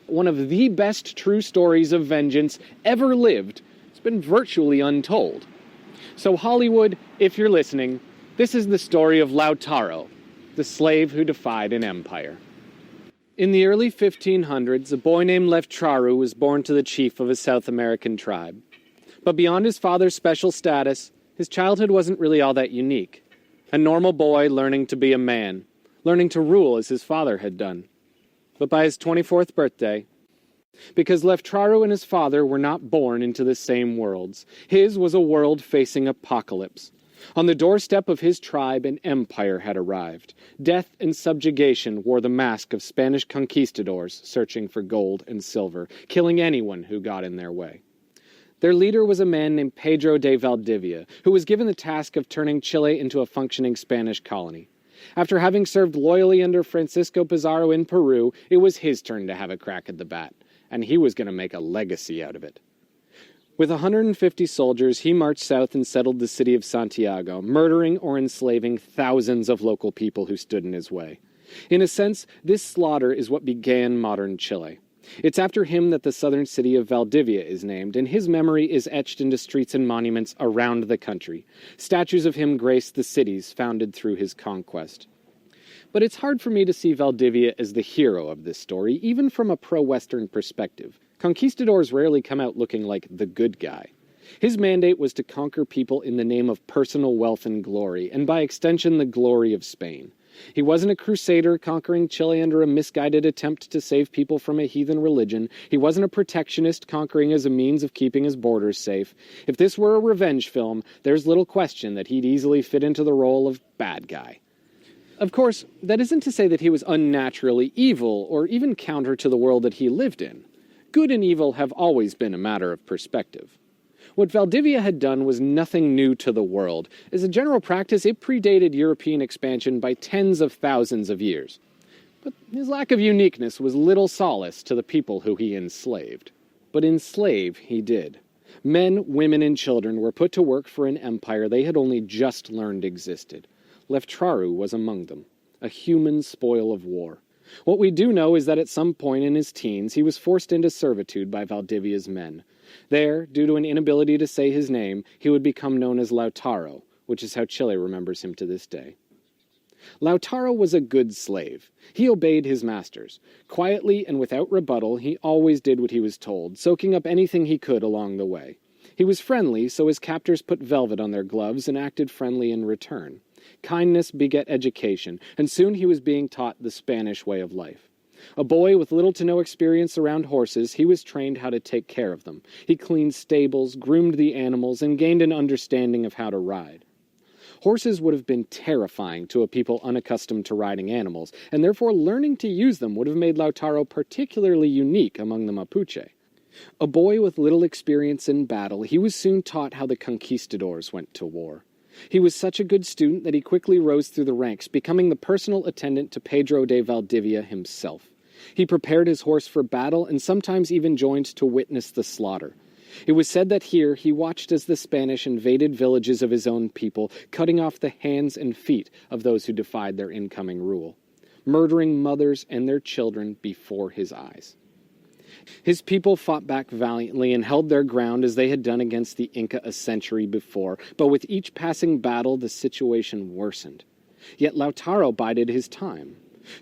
one of the best true stories of vengeance ever lived, has been virtually untold. So Hollywood, if you're listening, this is the story of Lautaro, the slave who defied an empire. In the early 1500s, a boy named Leftraru was born to the chief of a South American tribe. But beyond his father's special status, his childhood wasn't really all that unique. A normal boy learning to be a man, learning to rule as his father had done. But by his 24th birthday, because Leftraru and his father were not born into the same worlds, his was a world facing apocalypse. On the doorstep of his tribe, an empire had arrived. Death and subjugation wore the mask of Spanish conquistadors searching for gold and silver, killing anyone who got in their way. Their leader was a man named Pedro de Valdivia, who was given the task of turning Chile into a functioning Spanish colony. After having served loyally under Francisco Pizarro in Peru, it was his turn to have a crack at the bat, and he was going to make a legacy out of it. With 150 soldiers, he marched south and settled the city of Santiago, murdering or enslaving thousands of local people who stood in his way. In a sense, this slaughter is what began modern Chile. It's after him that the southern city of Valdivia is named, and his memory is etched into streets and monuments around the country. Statues of him grace the cities founded through his conquest. But it's hard for me to see Valdivia as the hero of this story, even from a pro-Western perspective. Conquistadors rarely come out looking like the good guy. His mandate was to conquer people in the name of personal wealth and glory, and by extension the glory of Spain. He wasn't a crusader conquering Chile under a misguided attempt to save people from a heathen religion. He wasn't a protectionist conquering as a means of keeping his borders safe. If this were a revenge film, there's little question that he'd easily fit into the role of bad guy. Of course, that isn't to say that he was unnaturally evil, or even counter to the world that he lived in. Good and evil have always been a matter of perspective. What Valdivia had done was nothing new to the world. As a general practice, it predated European expansion by tens of thousands of years. But his lack of uniqueness was little solace to the people who he enslaved. But enslave he did. Men, women, and children were put to work for an empire they had only just learned existed. Leftraru was among them, a human spoil of war. What we do know is that at some point in his teens, he was forced into servitude by Valdivia's men. There, due to an inability to say his name, he would become known as Lautaro, which is how Chile remembers him to this day. Lautaro was a good slave. He obeyed his masters. Quietly and without rebuttal, he always did what he was told, soaking up anything he could along the way. He was friendly, so his captors put velvet on their gloves and acted friendly in return. Kindness beget education, and soon he was being taught the Spanish way of life. A boy with little to no experience around horses, he was trained how to take care of them. He cleaned stables, groomed the animals, and gained an understanding of how to ride. Horses would have been terrifying to a people unaccustomed to riding animals, and therefore learning to use them would have made Lautaro particularly unique among the Mapuche. A boy with little experience in battle, he was soon taught how the conquistadors went to war. He was such a good student that he quickly rose through the ranks, becoming the personal attendant to Pedro de Valdivia himself. He prepared his horse for battle and sometimes even joined to witness the slaughter. It was said that here he watched as the Spanish invaded villages of his own people, cutting off the hands and feet of those who defied their incoming rule, murdering mothers and their children before his eyes. His people fought back valiantly and held their ground as they had done against the Inca a century before, but with each passing battle the situation worsened. Yet Lautaro bided his time.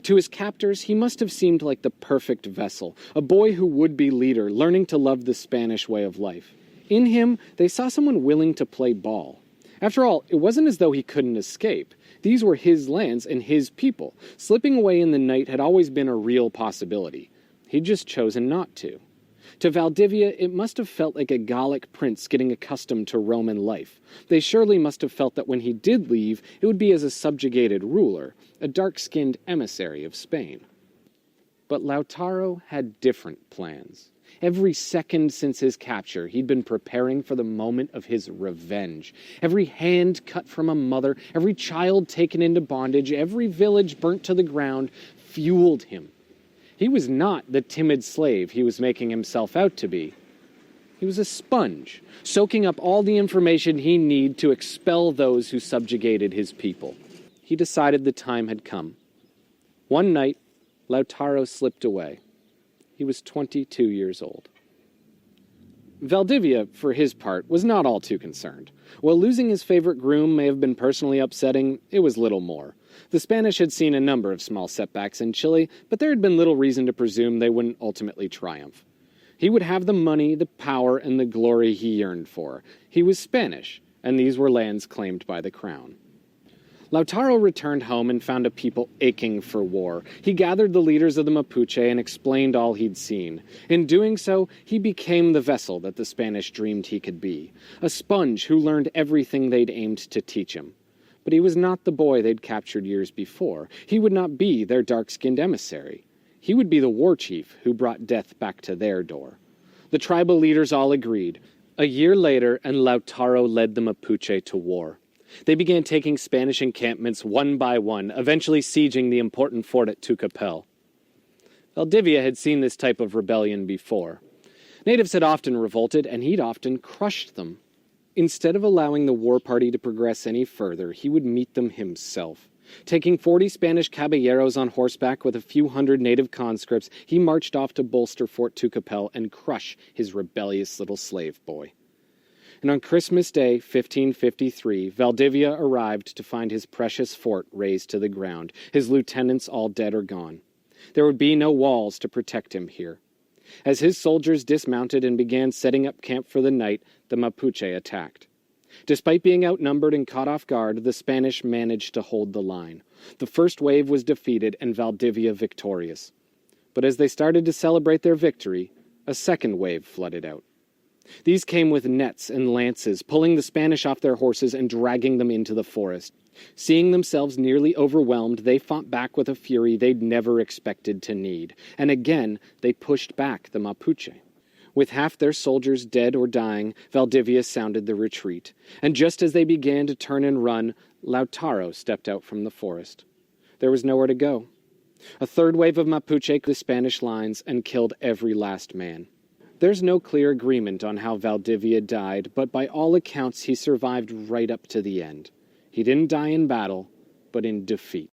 To his captors, he must have seemed like the perfect vessel, a boy who would be leader, learning to love the Spanish way of life. In him, they saw someone willing to play ball. After all, it wasn't as though he couldn't escape. These were his lands and his people. Slipping away in the night had always been a real possibility. He'd just chosen not to. To Valdivia, it must have felt like a Gallic prince getting accustomed to Roman life. They surely must have felt that when he did leave, it would be as a subjugated ruler, a dark-skinned emissary of Spain. But Lautaro had different plans. Every second since his capture, he'd been preparing for the moment of his revenge. Every hand cut from a mother, every child taken into bondage, every village burnt to the ground, fueled him. He was not the timid slave he was making himself out to be. He was a sponge, soaking up all the information he needed to expel those who subjugated his people. He decided the time had come. One night, Lautaro slipped away. He was 22 years old. Valdivia, for his part, was not all too concerned. While losing his favorite groom may have been personally upsetting, it was little more. The Spanish had seen a number of small setbacks in Chile, but there had been little reason to presume they wouldn't ultimately triumph. He would have the money, the power, and the glory he yearned for. He was Spanish, and these were lands claimed by the crown. Lautaro returned home and found a people aching for war. He gathered the leaders of the Mapuche and explained all he'd seen. In doing so, he became the vessel that the Spanish dreamed he could be, a sponge who learned everything they'd aimed to teach him. But he was not the boy they'd captured years before. He would not be their dark-skinned emissary. He would be the war chief who brought death back to their door. The tribal leaders all agreed. A year later, and Lautaro led the Mapuche to war. They began taking Spanish encampments one by one, eventually sieging the important fort at Tucapel. Valdivia had seen this type of rebellion before. Natives had often revolted, and he'd often crushed them. Instead of allowing the war party to progress any further, he would meet them himself. Taking 40 Spanish caballeros on horseback with a few hundred native conscripts, he marched off to bolster Fort Tucapel and crush his rebellious little slave boy. And on Christmas Day, 1553, Valdivia arrived to find his precious fort razed to the ground, his lieutenants all dead or gone. There would be no walls to protect him here. As his soldiers dismounted and began setting up camp for the night, the Mapuche attacked. Despite being outnumbered and caught off guard, the Spanish managed to hold the line. The first wave was defeated and Valdivia victorious. But as they started to celebrate their victory, a second wave flooded out. These came with nets and lances, pulling the Spanish off their horses and dragging them into the forest. Seeing themselves nearly overwhelmed, they fought back with a fury they'd never expected to need. And again, they pushed back the Mapuche. With half their soldiers dead or dying, Valdivia sounded the retreat. And just as they began to turn and run, Lautaro stepped out from the forest. There was nowhere to go. A third wave of Mapuche the Spanish lines and killed every last man. There's no clear agreement on how Valdivia died, but by all accounts he survived right up to the end. He didn't die in battle, but in defeat.